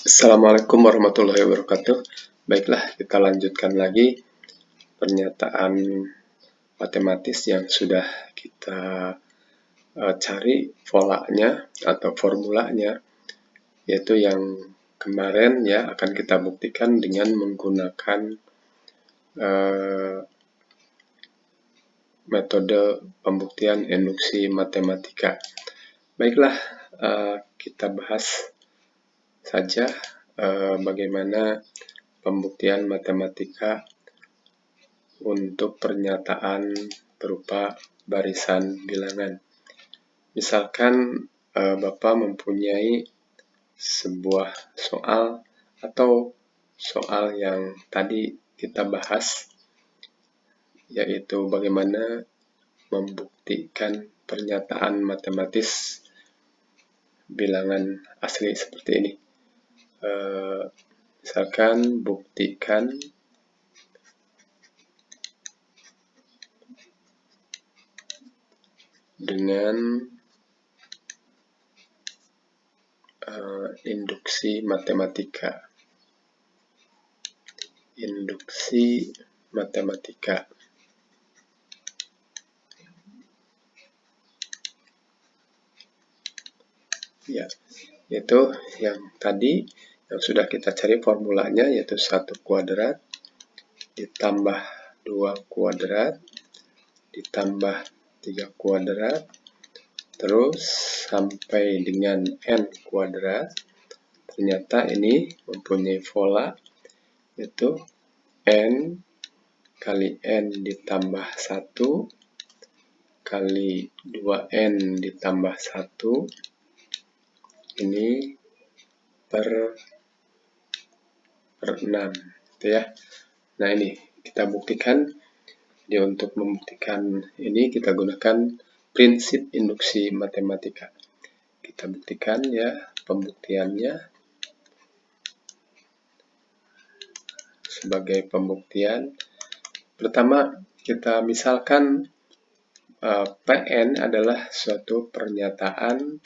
Assalamualaikum warahmatullahi wabarakatuh. Baiklah, kita lanjutkan lagi pernyataan matematis yang sudah kita cari polanya atau formulanya, yaitu yang kemarin ya akan kita buktikan dengan menggunakan metode pembuktian induksi matematika. Baiklah, kita bahas saja bagaimana pembuktian matematika untuk pernyataan berupa barisan bilangan. Misalkan Bapak mempunyai sebuah soal atau soal yang tadi kita bahas, yaitu bagaimana membuktikan pernyataan matematis bilangan asli seperti ini. Misalkan buktikan dengan induksi matematika. Induksi matematika. Ya, yaitu yang tadi yang sudah kita cari formulanya, yaitu 1 kuadrat ditambah 2 kuadrat ditambah 3 kuadrat terus sampai dengan n kuadrat. Ternyata ini mempunyai pola, yaitu n kali n ditambah 1 kali 2n ditambah 1 ini per 6 gitu ya. Nah, ini kita buktikan. Jadi untuk membuktikan ini kita gunakan prinsip induksi matematika. Kita buktikan ya pembuktiannya. Sebagai pembuktian, pertama kita misalkan Pn adalah suatu pernyataan,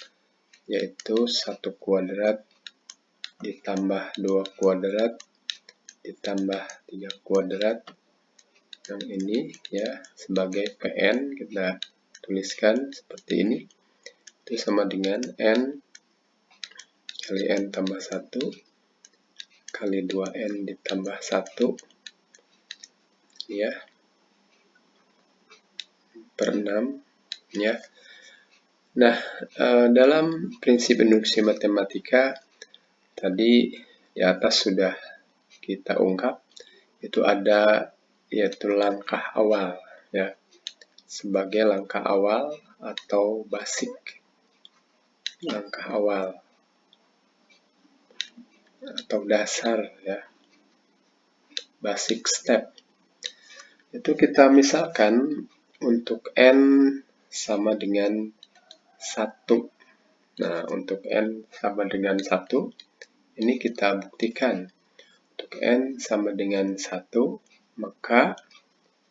yaitu 1 kuadrat ditambah 2 kuadrat ditambah 3 kuadrat. Yang ini ya sebagai Pn kita tuliskan seperti ini. Itu sama dengan n kali n tambah 1 kali 2n ditambah 1 ya per 6 ya. Nah, dalam prinsip induksi matematika tadi di atas sudah kita ungkap, itu ada yaitu langkah awal ya, sebagai langkah awal atau basic, langkah awal atau dasar ya, basic step. Itu kita misalkan untuk n sama dengan 1. Nah, untuk n sama dengan 1 ini kita buktikan. Untuk n sama dengan 1, maka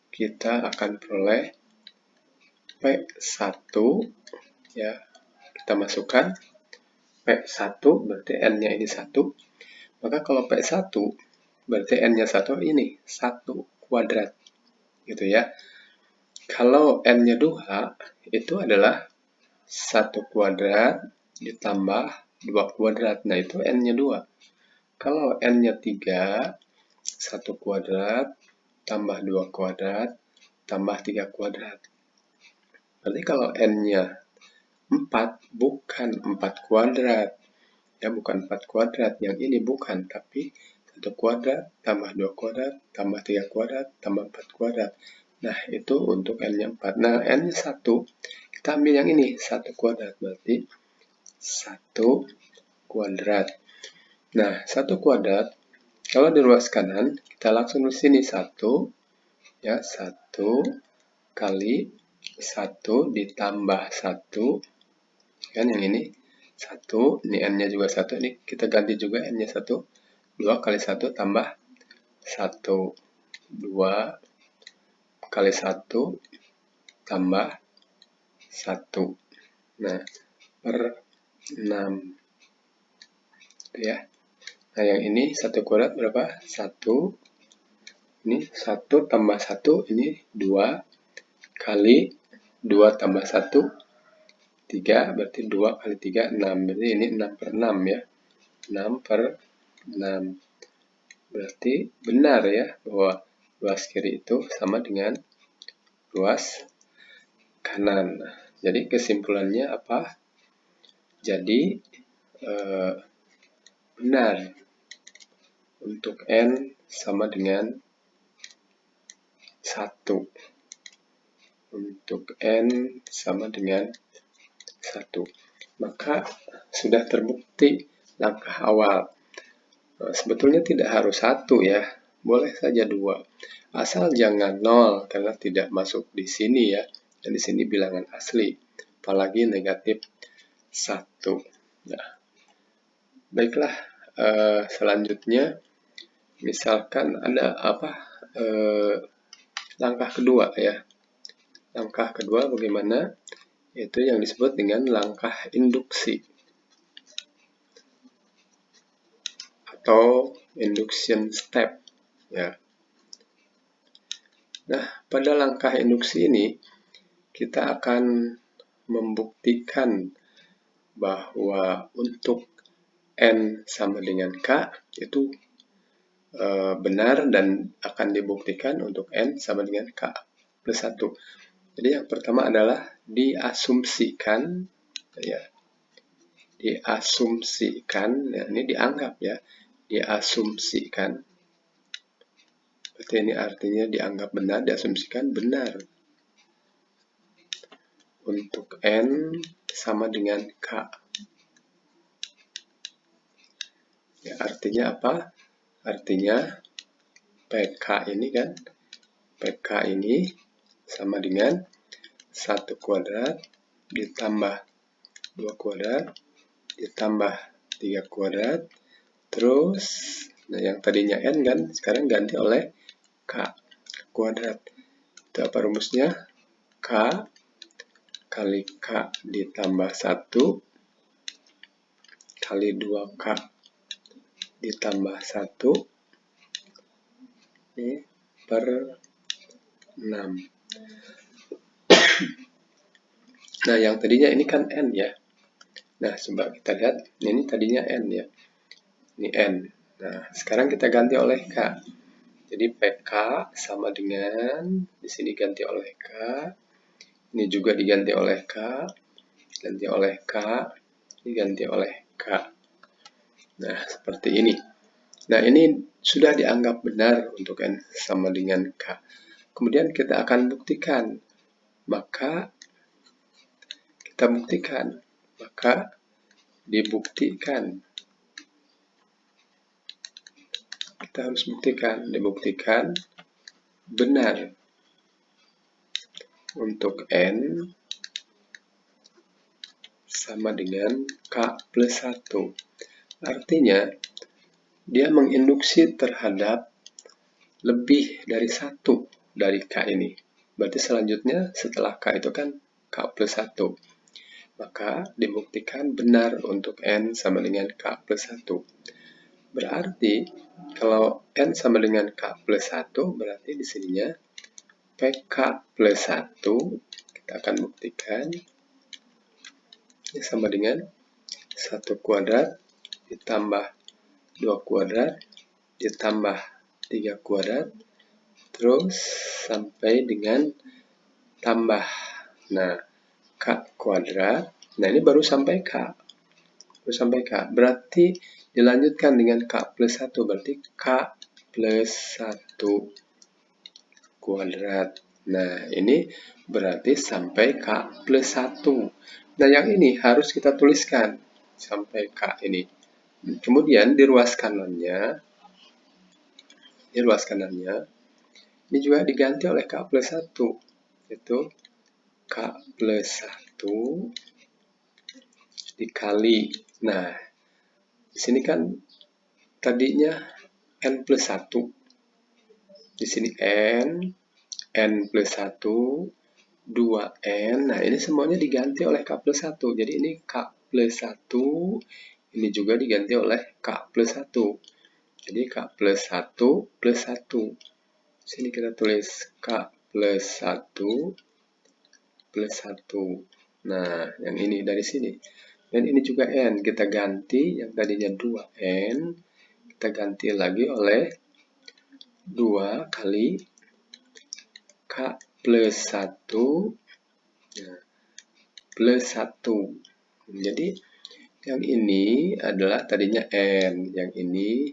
kita akan peroleh P1 ya. Kita masukkan P1 berarti n-nya ini 1. Maka kalau P1 berarti n-nya 1 ini 1 kuadrat gitu ya. Kalau n-nya 2 itu adalah 1 kuadrat ditambah 2 kuadrat. Nah, itu n-nya 2. Kalau n-nya 3, 1 kuadrat tambah 2 kuadrat tambah 3 kuadrat. Berarti kalau n-nya 4, bukan 4 kuadrat. Ya, bukan 4 kuadrat. Yang ini bukan, tapi 1 kuadrat tambah 2 kuadrat tambah 3 kuadrat tambah 4 kuadrat. Nah, itu untuk n-nya 4. Nah, n-nya 1, kita ambil yang ini, 1 kuadrat. Berarti 1 kuadrat. Nah, 1 kuadrat, kalau di ruas kanan, kita langsung di sini 1, ya, 1 kali 1 ditambah 1, kan yang ini, 1, ini n-nya juga 1, ini kita ganti juga n-nya 1, 2 kali 1 tambah 1, 2 kali 1 tambah 1. Nah, per 6. Ya. Nah, yang ini 1 kuadrat berapa? 1. Ini 1 tambah 1, ini 2 kali 2 tambah 1, 3, berarti 2 kali 3, 6. Berarti ini 6 per 6 ya. 6 per 6. Berarti benar ya, bahwa luas kiri itu sama dengan luas kanan. Jadi kesimpulannya apa? Jadi benar untuk N sama dengan 1. Untuk N sama dengan 1. Maka sudah terbukti langkah awal. Sebetulnya tidak harus 1 ya, boleh saja 2. Asal jangan 0 karena tidak masuk di sini ya. Dan di sini bilangan asli, apalagi negatif 1. Nah, baiklah, selanjutnya misalkan ada langkah kedua ya. Langkah kedua bagaimana? Itu yang disebut dengan langkah induksi atau induction step ya. Nah, pada langkah induksi ini kita akan membuktikan bahwa untuk N sama dengan K itu benar dan akan dibuktikan untuk N sama dengan K plus 1. Jadi yang pertama adalah diasumsikan ya. Diasumsikan, ya, ini dianggap ya. Diasumsikan. Berarti ini artinya dianggap benar, diasumsikan benar. Untuk N sama dengan K. Ya, artinya apa? Artinya PK ini kan, PK ini sama dengan 1 kuadrat ditambah 2 kuadrat ditambah 3 kuadrat terus, nah yang tadinya N kan sekarang ganti oleh K kuadrat. Itu apa rumusnya? K kali K ditambah 1 kali 2K ditambah 1 ini per 6. Nah, yang tadinya ini kan N ya. Nah, coba kita lihat. Ini tadinya N ya. Ini N. Nah, sekarang kita ganti oleh K. Jadi PK sama dengan, di sini ganti oleh K. Ini juga diganti oleh K. Ganti oleh K. Ini ganti oleh K. Nah, seperti ini. Nah, ini sudah dianggap benar untuk N sama dengan K. Kemudian kita akan buktikan. Maka kita buktikan. Maka dibuktikan. Kita harus buktikan. Dibuktikan benar untuk N sama dengan K plus 1. Artinya, dia menginduksi terhadap lebih dari 1 dari K ini. Berarti selanjutnya setelah K itu kan K plus 1. Maka dibuktikan benar untuk N sama dengan K plus 1. Berarti kalau N sama dengan K plus 1, berarti di sininya PK plus 1, kita akan buktikan ini sama dengan 1 kuadrat ditambah 2 kuadrat ditambah 3 kuadrat terus sampai dengan tambah. Nah, K kuadrat. Nah, ini baru sampai K. Baru sampai K. Berarti dilanjutkan dengan K plus 1. Berarti K plus 1 kuadrat. Nah, ini berarti sampai K plus 1. Nah, yang ini harus kita tuliskan sampai K ini. Kemudian di ruas kanannya, ini juga diganti oleh K plus 1. Itu K plus 1 dikali. Nah, di sini kan tadinya N plus 1. Di sini N plus 1, 2N. Nah, ini semuanya diganti oleh K plus 1. Jadi ini K plus 1, ini juga diganti oleh K plus 1. Jadi K plus 1 plus 1. Sini kita tulis K plus 1 plus 1. Nah, yang ini dari sini. Dan ini juga N. Kita ganti yang tadinya 2N. Kita ganti lagi oleh 2 kali K plus 1 plus 1. Jadi, yang ini adalah tadinya N. Yang ini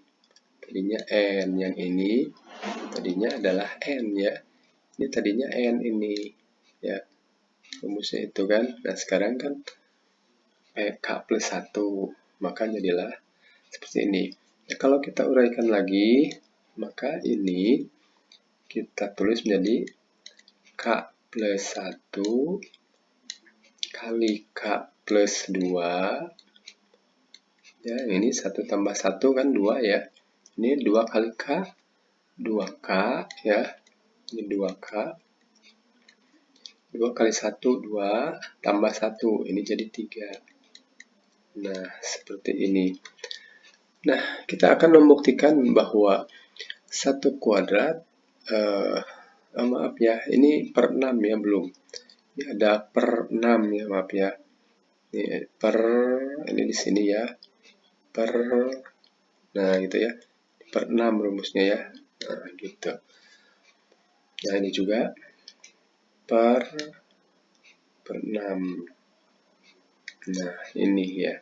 tadinya N. Yang ini tadinya adalah N ya. Ini tadinya N ini. Ya, rumusnya itu kan. Nah, sekarang kan K plus 1. Maka jadilah seperti ini. Nah, kalau kita uraikan lagi, maka ini kita tulis menjadi K plus 1 kali K plus 2. Ya, ini 1 tambah 1 kan 2 ya. Ini 2 kali K, 2K ya. Ini 2K. 2 kali 1, 2 tambah 1. Ini jadi 3. Nah, seperti ini. Nah, kita akan membuktikan bahwa 1 kuadrat, maaf ya, ini per 6 ya, belum. Ini ada per 6 ya, maaf ya. Ini ini di sini ya. Nah gitu ya. Per 6 rumusnya ya. Nah, gitu. Nah, ini juga per 6. Nah, ini ya.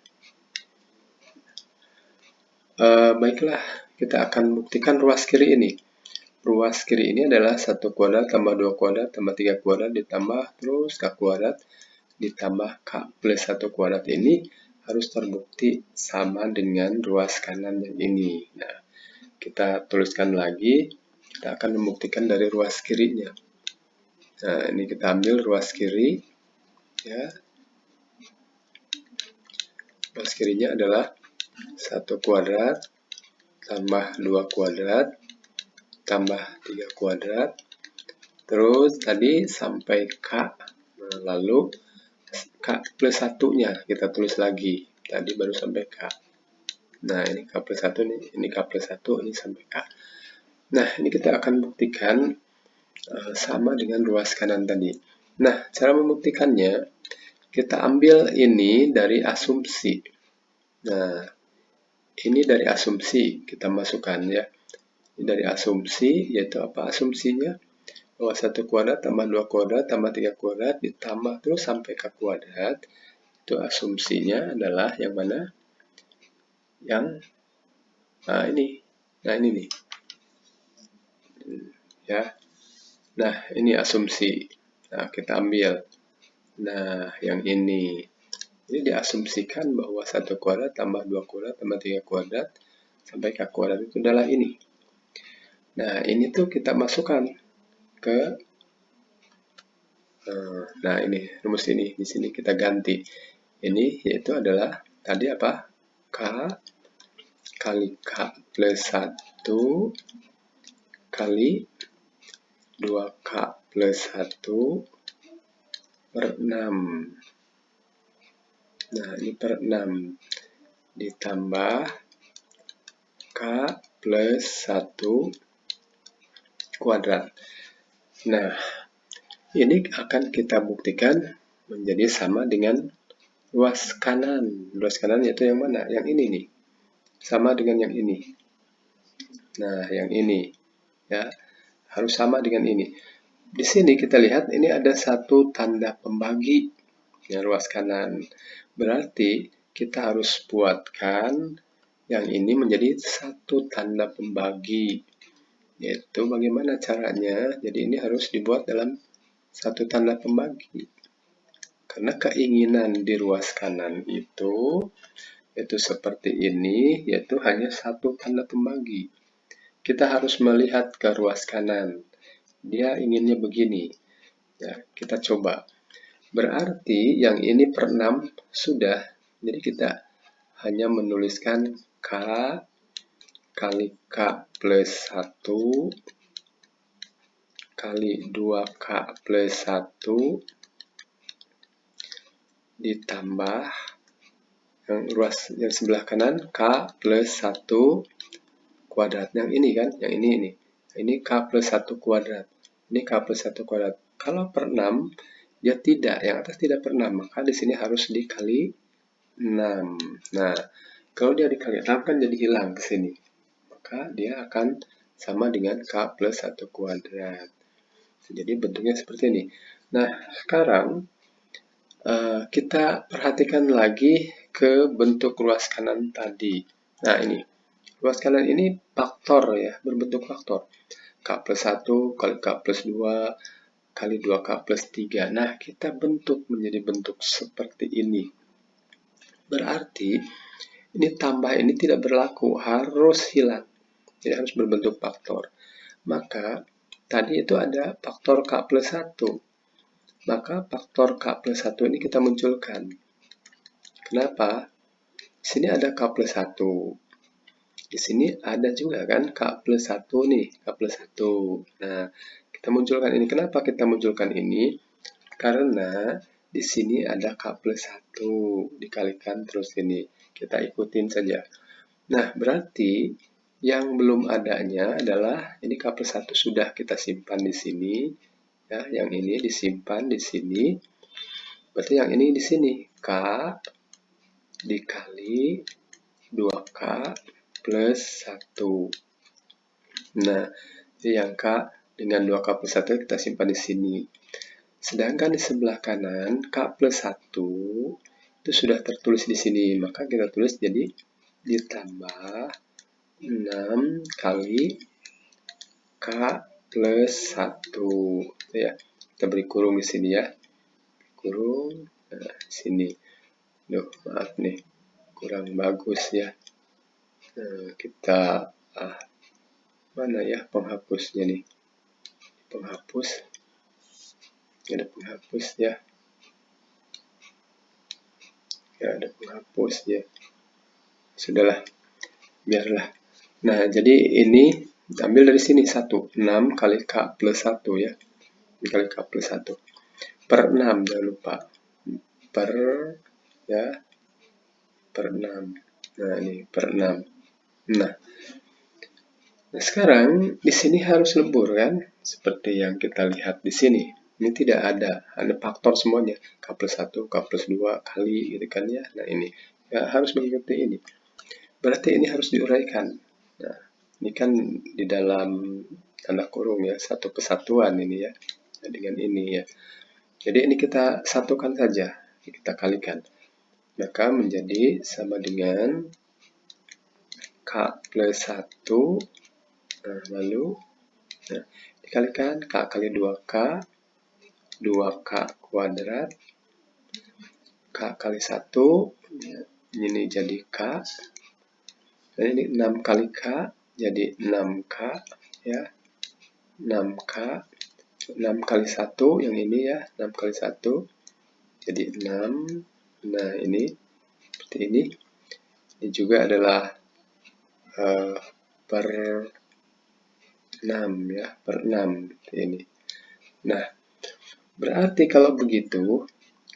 Baiklah, kita akan buktikan ruas kiri ini. Ruas kiri ini adalah 1 kuadrat tambah 2 kuadrat tambah 3 kuadrat ditambah terus K kuadrat ditambah K plus 1 kuadrat ini harus terbukti sama dengan ruas kanan yang ini. Nah, kita tuliskan lagi, kita akan membuktikan dari ruas kirinya. Nah, ini kita ambil ruas kiri, ya. Ruas kirinya adalah 1 kuadrat tambah 2 kuadrat tambah 3 kuadrat. Terus tadi sampai K, nah, lalu K plus 1-nya kita tulis lagi. Tadi baru sampai K. Nah, ini K plus 1, ini K plus 1, ini sampai K. Nah, ini kita akan buktikan sama dengan ruas kanan tadi. Nah, cara membuktikannya, kita ambil ini dari asumsi. Nah, ini dari asumsi kita masukkan ya. Ini dari asumsi, yaitu apa asumsinya? Bahwa 1 kuadrat tambah 2 kuadrat tambah 3 kuadrat ditambah terus sampai K kuadrat. Itu asumsinya adalah yang mana? Yang ini. Nah, ini nih. Ya. Nah, ini asumsi. Nah, kita ambil. Nah, yang ini. Ini diasumsikan bahwa 1 kuadrat tambah 2 kuadrat tambah 3 kuadrat sampai K kuadrat itu adalah ini. Nah, ini tuh kita masukkan ke nah, ini rumus ini di sini kita ganti. Ini yaitu adalah tadi apa? K kali K plus 1 kali 2K plus 1 per 6. Nah, ini per 6 ditambah K plus 1 kuadrat. Nah, ini akan kita buktikan menjadi sama dengan ruas kanan. Ruas kanan yaitu yang mana? Yang ini nih. Sama dengan yang ini. Nah, yang ini. Ya, harus sama dengan ini. Di sini kita lihat ini ada satu tanda pembagi. Ya, ruas kanan. Berarti kita harus buatkan yang ini menjadi satu tanda pembagi. Yaitu bagaimana caranya? Jadi ini harus dibuat dalam satu tanda pembagi. Karena keinginan di ruas kanan itu seperti ini, yaitu hanya satu tanda pembagi. Kita harus melihat ke ruas kanan. Dia inginnya begini. Ya, kita coba. Berarti yang ini per 6 sudah. Jadi kita hanya menuliskan K kali K plus 1 kali 2K plus 1 ditambah Yang ruas yang sebelah kanan K plus 1 kuadrat. Yang ini kan, yang ini. Ini K plus 1 kuadrat. Ini K plus 1 kuadrat. Kalau per 6, dia tidak. Yang atas tidak per 6. Maka di sini harus dikali 6. Nah, kalau dia dikali 6 kan jadi hilang ke sini. Maka dia akan sama dengan K plus 1 kuadrat. Jadi bentuknya seperti ini. Nah, sekarang kita perhatikan lagi ke bentuk ruas kanan tadi. Nah, ini. Ruas kanan ini faktor ya, berbentuk faktor. K plus 1 kali K plus 2 kali 2K plus 3. Nah, kita bentuk menjadi bentuk seperti ini. Berarti, ini tambah ini tidak berlaku, harus hilang. Jadi harus berbentuk faktor. Maka, tadi itu ada faktor K plus 1. Maka faktor K plus 1 ini kita munculkan. Kenapa? Di sini ada K plus 1. Di sini ada juga kan K plus 1 nih, K plus 1. Nah, kita munculkan ini. Kenapa kita munculkan ini? Karena di sini ada K plus 1 dikalikan terus ini. Kita ikutin saja. Nah, berarti yang belum adanya adalah ini K plus 1 sudah kita simpan di sini. Ya, yang ini disimpan di sini. Berarti yang ini di sini. K dikali 2K plus 1. Nah, yang K dengan 2K plus 1 kita simpan di sini. Sedangkan di sebelah kanan, K plus 1 itu sudah tertulis di sini. Maka kita tulis jadi ditambah 6 kali K plus 1. Ya, kita beri kurung di sini ya. Kurung, nah, sini. Duh, maaf nih, kurang bagus ya. Kita mana ya penghapusnya nih, penghapus, ada penghapus ya, ada penghapus ya, sudahlah, biarlah. Nah, jadi ini ambil dari sini 1, 6 kali K plus 1 ya, kali K plus 1 per 6, jangan lupa per ya, per 6. Nah, ini per 6. Nah, sekarang di sini harus lebur kan, seperti yang kita lihat di sini. Ini tidak ada faktor semuanya, K plus 1, K plus 2 kali gitu kan ya. Nah, ini ya, harus mengikuti ini. Berarti ini harus diuraikan. Nah, ini kan di dalam tanda kurung ya, satu kesatuan ini ya, dengan ini ya. Jadi ini kita satukan saja, kita kalikan. Maka menjadi sama dengan K plus 1, nah, lalu nah, dikalikan K kali 2K, 2K kuadrat, K kali 1, ini jadi K, dan ini 6 kali K, jadi 6K, ya, 6K, 6 kali 1, yang ini ya, 6 kali 1, jadi 6, nah ini, seperti ini. Ini juga adalah per 6 ya, per 6 ini. Nah, berarti kalau begitu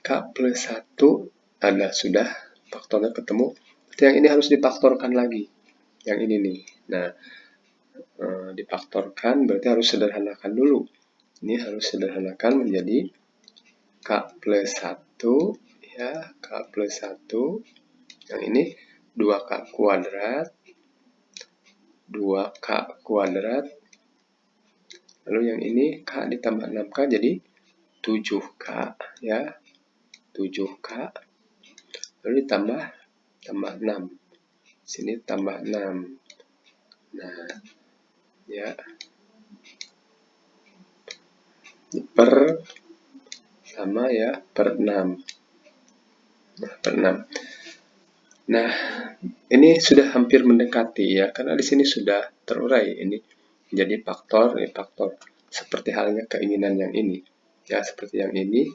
K plus 1 ada sudah faktornya ketemu. Berarti yang ini harus difaktorkan lagi. Yang ini nih. Nah, difaktorkan berarti harus sederhanakan dulu. Ini harus sederhanakan menjadi K plus 1 ya, K plus 1. Yang ini 2K kuadrat, 2K kuadrat. Lalu yang ini K ditambah 6K jadi 7K ya, 7K. Lalu ditambah 6. Sini tambah 6. Nah, ya. Per sama ya, per 6. Nah, per 6. Nah, ini sudah hampir mendekati ya, karena di sini sudah terurai ini. Jadi faktor, faktor seperti halnya keinginan yang ini. Ya, seperti yang ini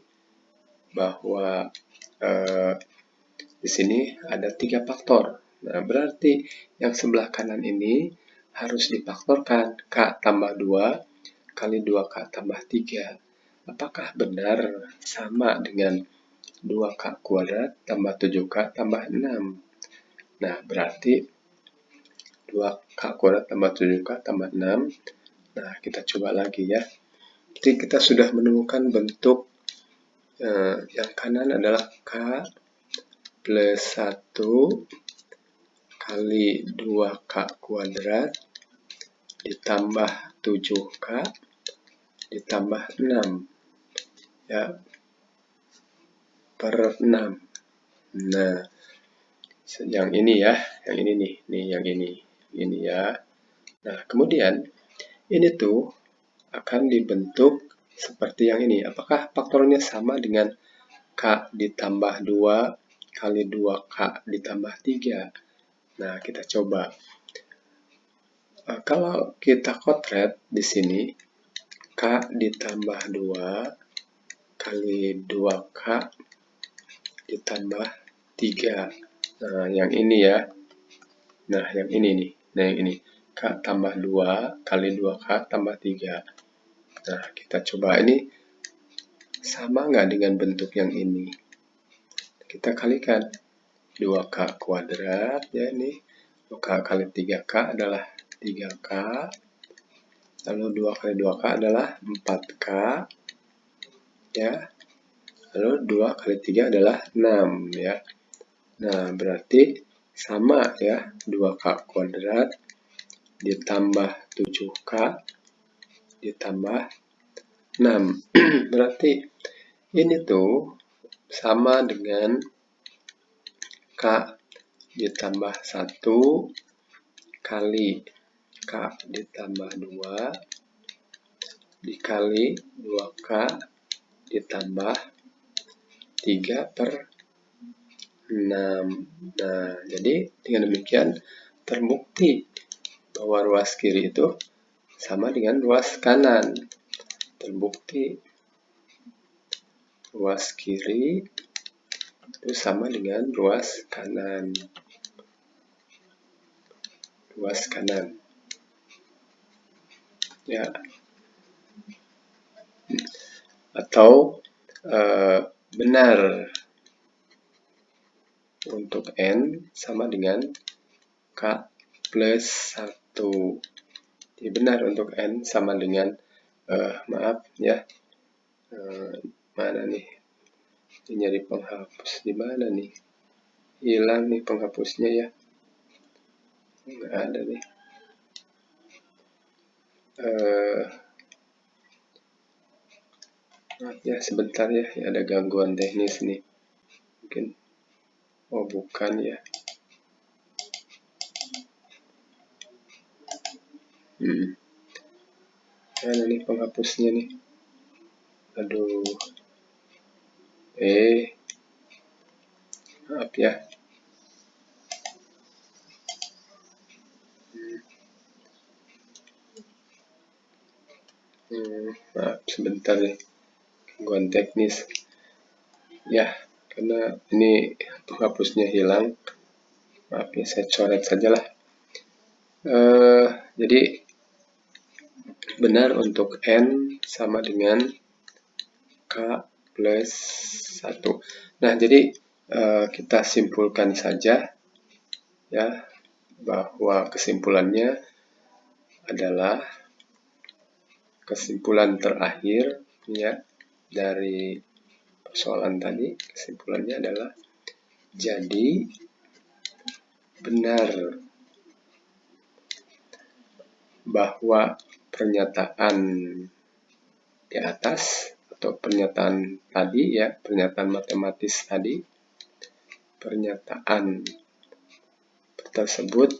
bahwa di sini ada 3 faktor. Nah, berarti yang sebelah kanan ini harus difaktorkan. K tambah 2 kali 2K tambah 3. Apakah benar sama dengan 2K kuadrat tambah 7K tambah 6. Nah, berarti 2K kuadrat tambah 7K tambah 6. Nah, kita coba lagi ya. Jadi kita sudah menemukan bentuk yang kanan adalah K plus 1 kali 2K kuadrat ditambah 7K ditambah 6 ya, per 6. Nah, yang ini ya, yang ini nih yang ini ya. Nah, kemudian ini tuh akan dibentuk seperti yang ini. Apakah faktornya sama dengan K ditambah 2 kali 2K ditambah 3? Nah, kita coba. Kalau kita kotret di sini, K ditambah 2 kali 2K ditambah 3. Nah, yang ini ya. Nah, yang ini nih. Nah, yang ini. K tambah 2 kali 2K tambah 3. Nah, kita coba ini sama nggak dengan bentuk yang ini? Kita kalikan 2K kuadrat ya ini. 2K kali 3K adalah 3K. Lalu 2 kali 2K adalah 4K. Ya. Lalu 2 kali 3 adalah 6 ya. Nah, berarti sama ya. 2K kuadrat ditambah 7K ditambah 6. Berarti ini tuh sama dengan K ditambah 1 kali K ditambah 2 dikali 2K ditambah 3 per 6. Nah, jadi dengan demikian terbukti bahwa ruas kiri itu sama dengan ruas kanan. Terbukti ruas kiri itu sama dengan ruas kanan. Ruas kanan. Ya. Atau benar untuk N sama dengan K plus 1. Jadi benar untuk N sama dengan, maaf ya, mana nih? Ini nyari penghapus di mana nih? Hilang nih penghapusnya ya. Nggak ada nih. Maaf ya, sebentar ya, ada gangguan teknis nih. Mungkin, oh bukan ya. Mana nih penghapusnya nih? Aduh. Maaf ya. Maaf sebentar ya. Gangguan teknis. Ya, karena ini penghapusnya hilang. Maaf ya, saya coret sajalah. Jadi benar untuk N sama dengan K plus 1. Nah, jadi kita simpulkan saja ya bahwa kesimpulannya adalah kesimpulan terakhir ya dari persoalan tadi. Kesimpulannya adalah jadi benar bahwa pernyataan di atas atau pernyataan tadi ya, pernyataan matematis tadi, pernyataan tersebut,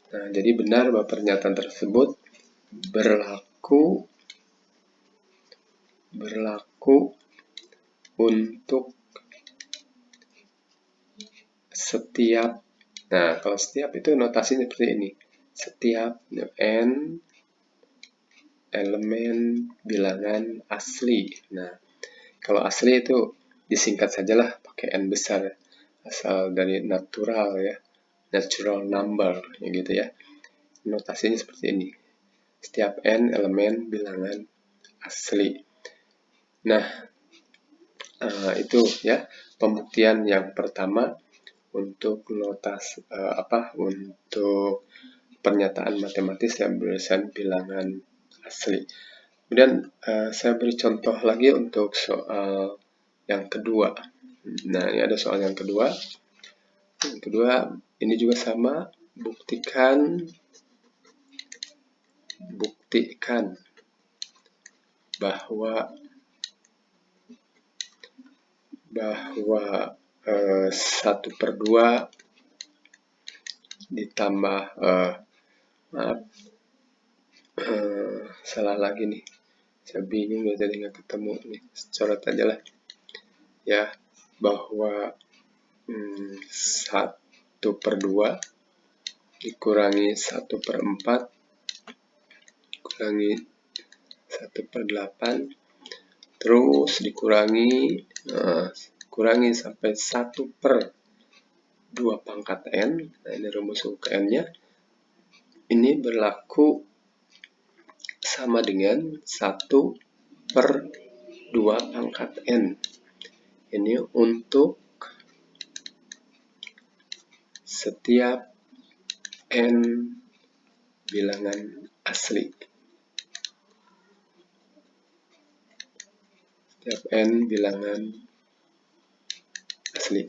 nah jadi benar bahwa pernyataan tersebut berlaku untuk setiap, nah kalau setiap itu notasinya seperti ini, setiap N elemen bilangan asli. Nah, kalau asli itu disingkat sajalah pakai N besar, asal dari natural ya, natural number gitu ya. Notasinya seperti ini. Setiap N elemen bilangan asli. Nah, itu ya pembuktian yang pertama untuk untuk pernyataan matematis yang berdasarkan bilangan asli. Kemudian saya beri contoh lagi untuk soal yang kedua. Nah, ini ada soal yang kedua. Yang kedua, ini juga sama, buktikan bahwa 1/2 ditambah salah lagi nih, saya bingung ya, jadi nggak ketemu nih, coret aja lah ya, bahwa 1/2 dikurangi 1/4 kurangi 1/8 terus kurangi sampai 1/2 pangkat n. Nah, ini rumus UKM-nya. Ini berlaku sama dengan 1/2 pangkat n. Ini untuk setiap n bilangan asli. Setiap n bilangan asli.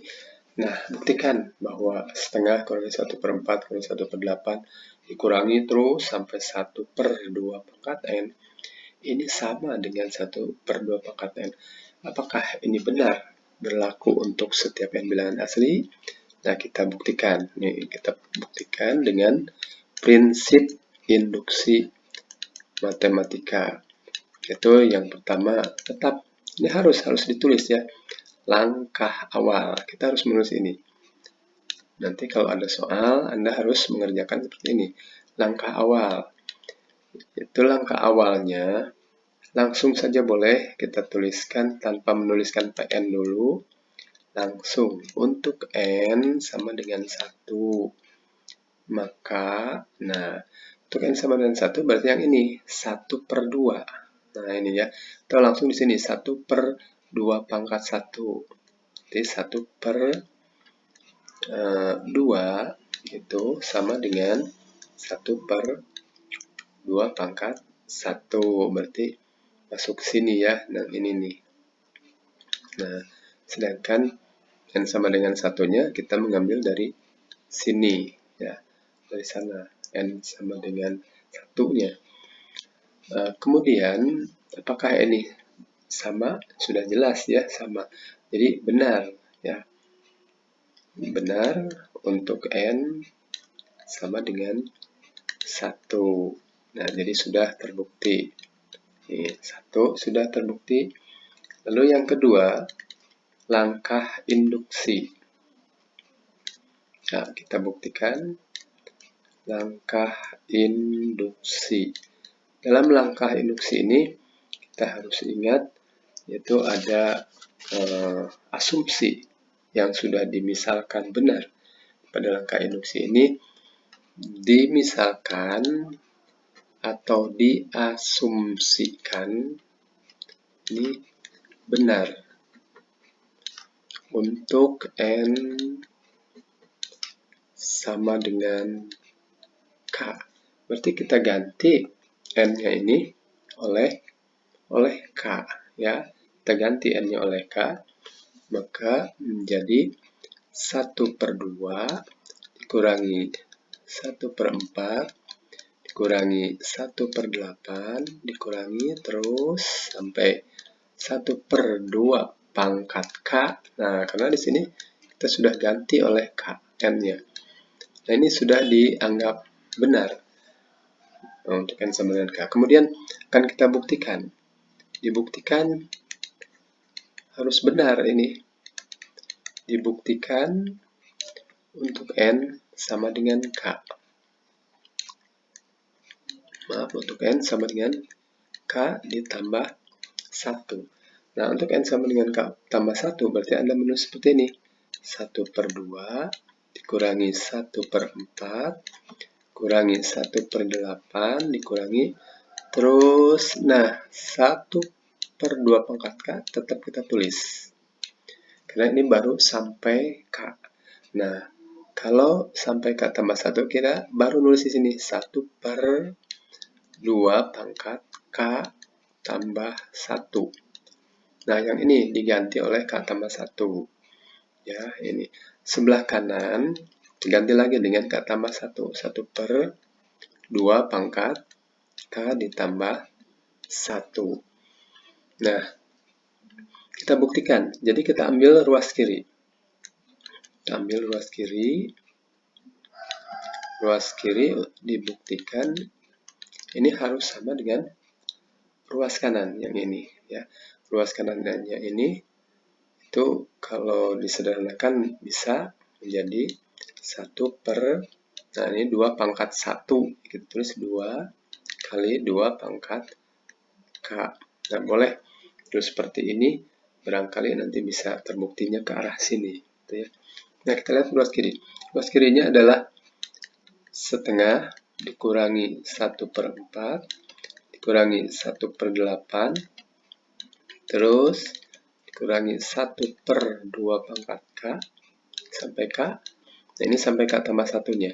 Nah, buktikan bahwa setengah kurangi 1/4 kurangi 1/8 dikurangi terus sampai 1/2 pangkat n. Ini sama dengan 1/2 pangkat n. Apakah ini benar berlaku untuk setiap n bilangan asli? Nah, kita buktikan. Nih, kita buktikan dengan prinsip induksi matematika. Itu yang pertama, tetap ini harus ditulis ya. Langkah awal, kita harus menulis ini. Nanti kalau ada soal, Anda harus mengerjakan seperti ini. Langkah awal. Itu langkah awalnya, langsung saja boleh kita tuliskan tanpa menuliskan PN dulu. Langsung, untuk N sama dengan 1. Maka, untuk N sama dengan 1 berarti yang ini, 1/2. Nah, ini ya. Atau langsung di sini, 1/2 pangkat 1. Jadi 1/2 itu sama dengan 1/2 pangkat 1. Berarti masuk sini ya. Nah, ini nih. Nah, sedangkan N sama dengan 1-nya kita mengambil dari sini ya. Dari sana. N sama dengan 1-nya. Kemudian, apakah ini sama? Sudah jelas ya, sama. Jadi benar ya. Benar untuk N sama dengan 1. Nah, jadi sudah terbukti. Ini 1 sudah terbukti. Lalu yang kedua, langkah induksi. Nah, kita buktikan langkah induksi. Dalam langkah induksi ini, kita harus ingat, yaitu ada asumsi yang sudah dimisalkan benar. Pada langkah induksi ini, dimisalkan atau diasumsikan ini benar untuk N sama dengan K. Berarti kita ganti N-nya ini oleh K ya. Kita ganti N-nya oleh K, maka menjadi 1/2 dikurangi 1/4 dikurangi 1/8 dikurangi terus sampai 1/2 pangkat K. Nah, karena di sini kita sudah ganti oleh K N-nya. Nah, ini sudah dianggap benar untuk N sama dengan K. Kemudian akan kita buktikan. Dibuktikan harus benar ini. Dibuktikan untuk N sama dengan K. Maaf, untuk N sama dengan K ditambah 1. Nah, untuk N sama dengan K tambah 1, berarti Anda menulis seperti ini. 1/2 dikurangi 1/4 kurangi 1/8 dikurangi terus, nah 1 per 2 pangkat K tetap kita tulis. Karena ini baru sampai K. Nah, kalau sampai K tambah 1, kita baru nulis di sini 1 per 2 pangkat K tambah 1. Nah, yang ini diganti oleh K tambah 1. Ya, ini. Sebelah kanan diganti lagi dengan K tambah 1. 1 per 2 pangkat K ditambah 1. Nah, kita buktikan. Jadi kita ambil ruas kiri. Kita ambil ruas kiri. Ruas kiri dibuktikan ini harus sama dengan ruas kanan yang ini. Ya, ruas kanan dan yang ini itu kalau disederhanakan bisa menjadi 1 per, nah ini 2 pangkat 1. Kita tulis 2 kali 2 pangkat K. Nah, boleh terus seperti ini. Barangkali nanti bisa terbuktinya ke arah sini. Gitu ya. Nah, kita lihat ruas kiri. Ruas kirinya adalah setengah dikurangi 1 per 4, dikurangi 1 per 8, terus dikurangi 1 per 2 pangkat K, sampai K. Nah, ini sampai K tambah 1-nya.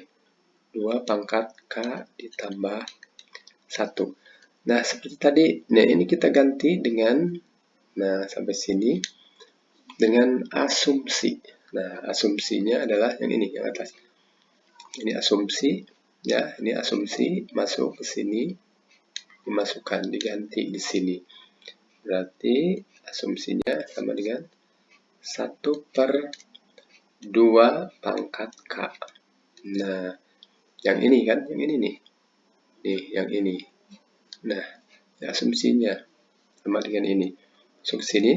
2 pangkat K ditambah 1. Nah, seperti tadi, nah ini kita ganti dengan, nah sampai sini, dengan asumsi. Nah, asumsinya adalah yang ini, yang atas. Ini asumsi, ya, ini asumsi masuk ke sini, dimasukkan, diganti di sini. Berarti asumsinya sama dengan 1 per 2 pangkat K. Nah, yang ini kan, yang ini nih. Nih, yang ini. Nah, asumsinya sama dengan ini. Masuk ke sini,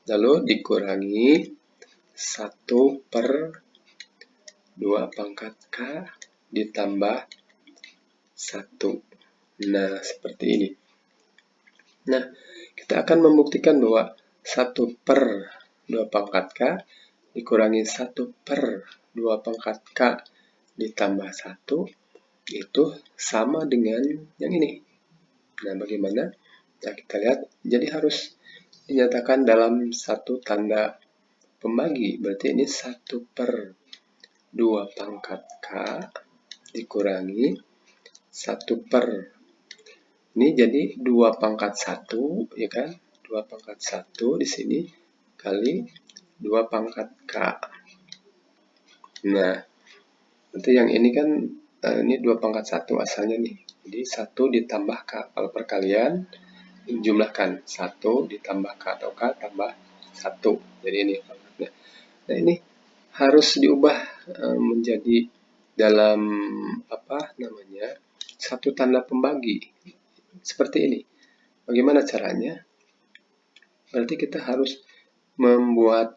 lalu dikurangi 1 per 2 pangkat K ditambah 1. Nah, seperti ini. Nah, kita akan membuktikan bahwa 1 per 2 pangkat K dikurangi 1 per 2 pangkat K ditambah 1 itu sama dengan yang ini. Nah, bagaimana? Nah, kita lihat. Jadi harus dinyatakan dalam satu tanda pembagi. Berarti ini 1 per 2 pangkat K dikurangi 1 per, ini jadi 2 pangkat 1, ya kan? 2 pangkat 1 di sini kali 2 pangkat K. Nah, nanti yang ini kan, ini 2 pangkat 1 asalnya nih. Jadi 1 ditambah K. Kalau perkalian, jumlahkan 1 ditambah K atau K tambah 1. Jadi ini. Nah, ini harus diubah menjadi dalam apa namanya, satu tanda pembagi. Seperti ini. Bagaimana caranya? Berarti kita harus membuat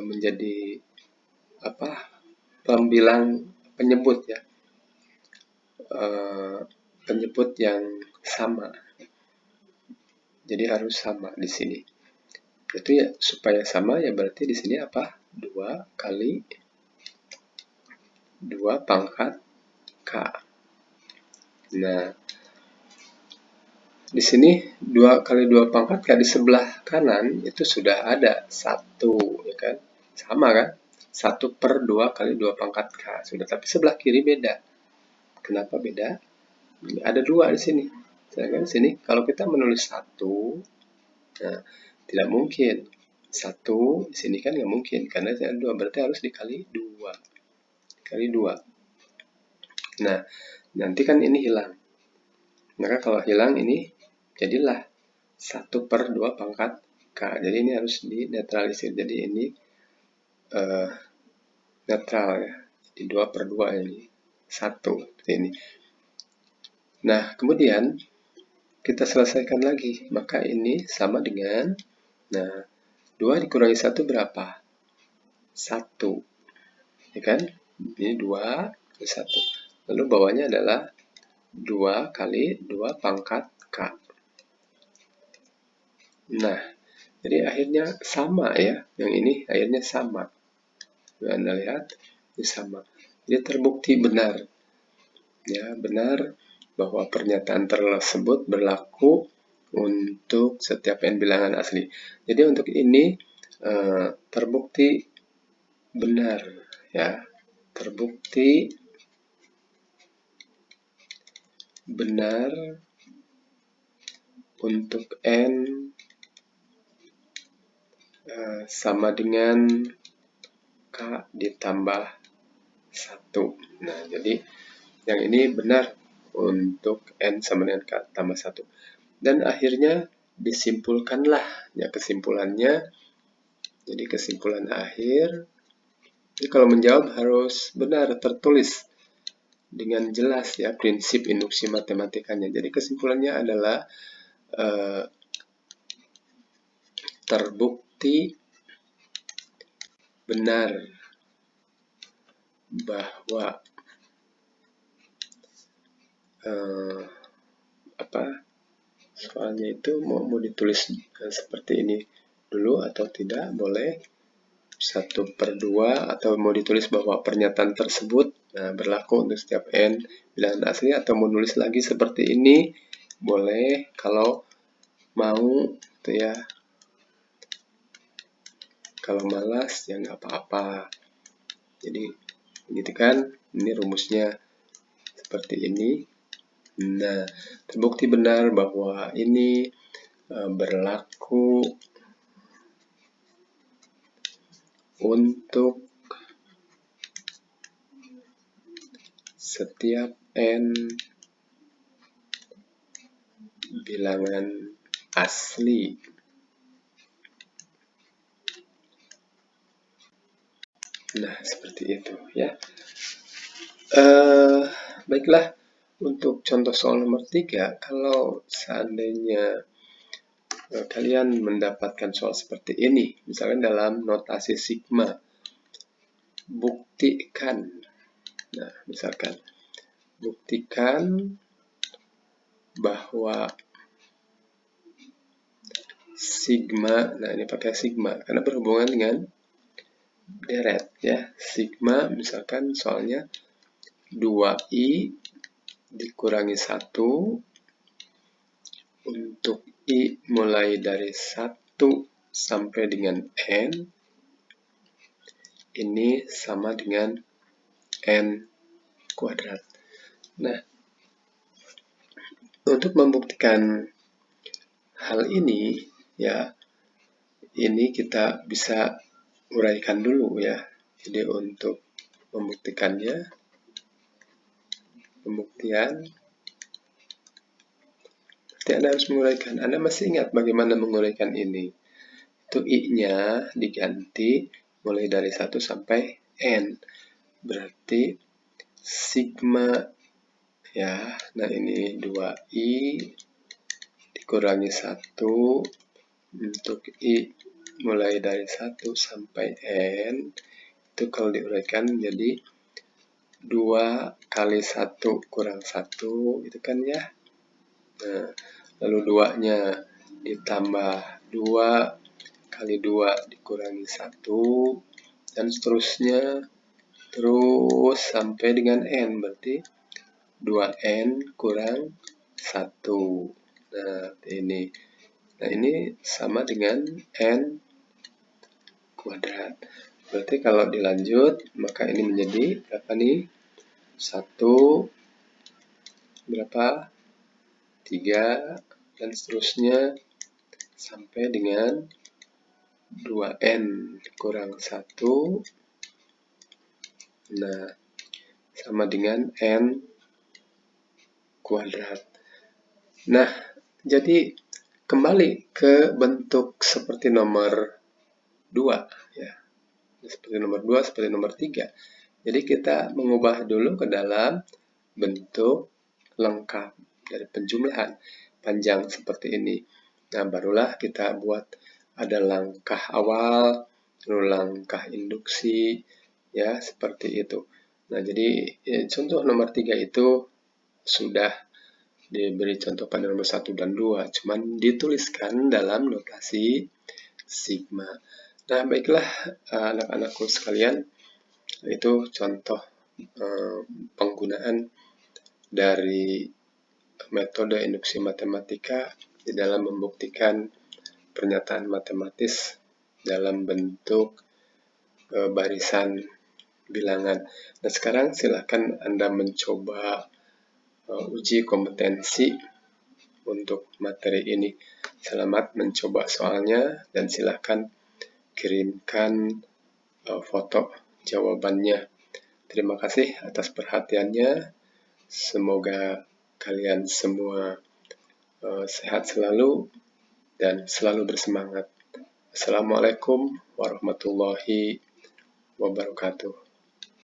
menjadi apa, pembilang penyebut ya, penyebut yang sama. Jadi harus sama di sini. Itu ya supaya sama ya berarti di sini apa? 2 kali 2 pangkat K. Nah, di sini 2 kali 2 pangkat K di sebelah kanan itu sudah ada 1, ya kan? Sama kan? 1 per 2 kali 2 pangkat K. Sudah, tapi sebelah kiri beda. Kenapa beda? Ada 2 di sini. Sedangkan di sini kalau kita menulis 1, nah, tidak mungkin. 1 di sini kan nggak mungkin karena ada 2, berarti harus dikali 2. Dikali 2. Nah, nanti kan ini hilang. Maka kalau hilang ini jadilah 1 per 2 pangkat K. Jadi ini harus dinetralisir. Jadi ini netral ya. Jadi 2 per 2 ini 1. Seperti ini. Nah, kemudian kita selesaikan lagi. Maka ini sama dengan, nah, 2 dikurangi 1 berapa? 1. Ya kan? Ini 2 kali 1. Lalu bawahnya adalah 2 kali 2 pangkat K. Nah, jadi akhirnya sama ya. Yang ini akhirnya sama. Anda lihat, ini sama. Jadi terbukti benar. Ya, benar bahwa pernyataan tersebut berlaku untuk setiap n bilangan asli. Jadi untuk ini terbukti benar, ya, terbukti benar untuk n sama dengan k ditambah 1. Nah, jadi yang ini benar untuk n sama dengan k tambah 1. Dan akhirnya disimpulkanlah, ya, kesimpulannya. Jadi kesimpulan akhir, jadi kalau menjawab harus benar tertulis dengan jelas, ya, prinsip induksi matematikanya. Jadi kesimpulannya adalah terbukti benar bahwa soalnya itu mau ditulis seperti ini dulu atau tidak, boleh 1/2, atau mau ditulis bahwa pernyataan tersebut berlaku untuk setiap n bilangan asli, atau mau nulis lagi seperti ini, boleh. Kalau mau, gitu ya. Kalau malas ya nggak apa-apa. Jadi gitu kan, ini rumusnya seperti ini. Nah, terbukti benar bahwa ini berlaku untuk setiap n bilangan asli. Nah, seperti itu, ya. Baiklah, untuk contoh soal nomor 3, kalau seandainya kalian mendapatkan soal seperti ini, misalnya dalam notasi sigma, buktikan. Nah, misalkan buktikan bahwa sigma, nah ini pakai sigma karena berhubungan dengan deret, ya. Sigma misalkan soalnya 2i dikurangi 1 untuk i mulai dari 1 sampai dengan n, ini sama dengan n kuadrat. Nah, untuk membuktikan hal ini, ya, ini kita bisa uraikan dulu, ya. Jadi untuk membuktikannya, pembuktian, berarti Anda harus menguraikan. Anda masih ingat bagaimana menguraikan ini? Itu i-nya diganti mulai dari 1 sampai n. Berarti sigma, ya, nah ini 2i dikurangi 1 untuk i mulai dari 1 sampai n, itu kalau diuraikan jadi 2 kali 1 kurang 1, gitu kan, ya. Nah, lalu 2-nya ditambah 2 kali 2 dikurangi 1, dan seterusnya, terus sampai dengan n, berarti 2n kurang 1. Nah, ini. Nah, ini sama dengan n kuadrat. Berarti kalau dilanjut, maka ini menjadi berapa nih? 1, berapa? 3, dan seterusnya sampai dengan 2n kurang 1. Nah, sama dengan n kuadrat. Nah, jadi kembali ke bentuk seperti nomor 2, ya. Seperti nomor 2, seperti nomor 3. Jadi kita mengubah dulu ke dalam bentuk lengkap dari penjumlahan panjang seperti ini. Nah, barulah kita buat ada langkah awal, lalu langkah induksi, ya, seperti itu. Nah, jadi contoh nomor 3 itu sudah diberi contoh pada nomor 1 dan 2, cuman dituliskan dalam notasi sigma. Nah, baiklah anak-anakku sekalian, itu contoh penggunaan dari metode induksi matematika di dalam membuktikan pernyataan matematis dalam bentuk barisan bilangan. Nah, sekarang silakan Anda mencoba uji kompetensi untuk materi ini. Selamat mencoba soalnya dan silakan kirimkan foto jawabannya. Terima kasih atas perhatiannya. Semoga kalian semua sehat selalu dan selalu bersemangat. Assalamualaikum warahmatullahi wabarakatuh.